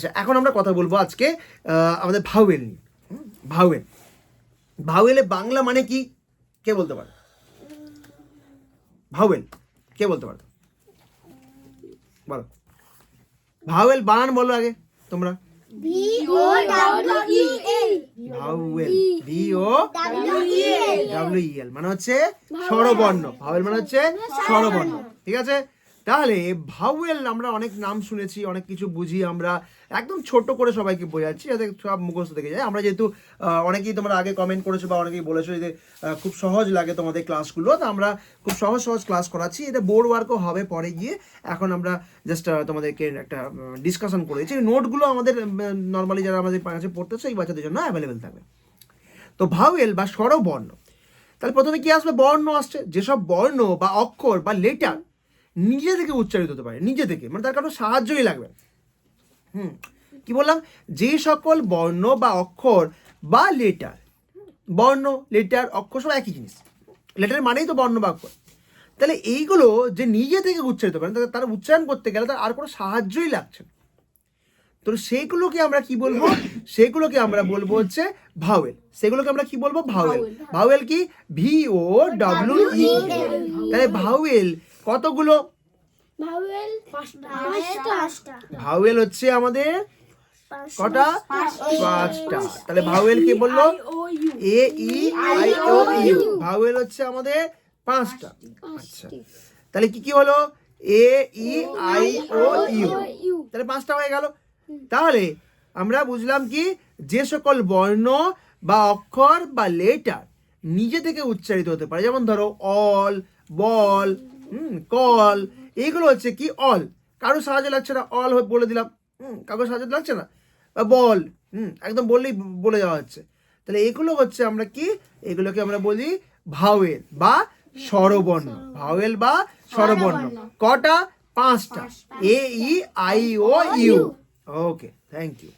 আচ্ছা, এখন আমরা কথা বলবো আজকে আমাদের ভাওয়েল নিয়ে। ভাওয়েল, ভাওয়েলে বাংলা মানে কি কে বলতে পারে? ভাওয়েল কে বলতে পারে? বলো, ভাওয়েল বানান বলো আগে তোমরা। ভাওয়েল VOWEL মানে হচ্ছে স্বরবর্ণ। ভাওয়েল মানে হচ্ছে স্বরবর্ণ, ঠিক আছে? তাহলে ভাওয়েল আমরা অনেক নাম শুনেছি, অনেক কিছু বুঝি আমরা, একদম ছোট করে সবাইকে বোঝাচ্ছি যাতে সব মুখস্থ থেকে যায়। আমরা যেহেতু অনেকেই তোমরা আগে কমেন্ট করেছো বা অনেকেই বলেছো যে খুব সহজ লাগে তোমাদের ক্লাসগুলো, তো আমরা খুব সহজ সহজ ক্লাস করাচ্ছি। এটা বোর্ড ওয়ার্কও হবে পরে গিয়ে। এখন আমরা জাস্ট তোমাদেরকে একটা ডিসকাশন করেছি। নোটগুলো আমাদের নর্মালি যারা আমাদের কাছে পড়তেছে এই বাচ্চাদের জন্য অ্যাভেলেবেল থাকবে। তো ভাওয়েল বা স্বরবর্ণ, তাহলে প্রথমে কি আসবে? বর্ণ আসছে। যেসব বর্ণ বা অক্ষর বা লেটার নিজে থেকে উচ্চারিত হতে পারে, নিজে থেকে, মানে তার কারো সাহায্যই লাগবে। কি বললাম? যে সকল বর্ণ বা অক্ষর বা লেটার, বর্ণ লেটার অক্ষর সব একই জিনিস, লেটার মানেই তো বর্ণ বা অক্ষর। তাহলে এইগুলো যে নিজে থেকে উচ্চারিত পারেন, তারা উচ্চারণ করতে গেলে তার আর কোনো সাহায্যই লাগছে না। তো সেগুলোকে আমরা কি বলবো? সেগুলোকে আমরা বলবো হচ্ছে ভাওয়েল। সেগুলোকে আমরা কি বলবো? ভাওয়েল। ভাওয়েল কি? VOWEL। তাহলে ভাওয়েল কতগুলো? ভাওয়েল হচ্ছে আমাদের কটা? 5টা। তাহলে ভাওয়েল কে বললো? AEIOU। ভাওয়েল হচ্ছে আমাদের 5টা। আচ্ছা, তাহলে কি কি হলো? AEIOU, তাহলে 5টা হয়ে গেল। তাহলে আমরা বুঝলাম কি, যে সকল বর্ণ বা অক্ষর বা লেটার নিজে থেকে উচ্চারিত হতে পারে, যেমন ধরো অল, বল, কল, এইগুলো হচ্ছে কি অল, কারো সাহায্য লাগছে না, অল বলে দিলাম। কারো সাহায্য লাগছে না। বা বল, একদম বললেই বলে যাওয়া হচ্ছে। তাহলে এগুলো হচ্ছে আমরা কি, এগুলোকে আমরা বলি ভাওয়েল বা স্বরবর্ণ। ভাওয়েল বা স্বরবর্ণ কটা? 5টা। AEIOU। Okay, thank you.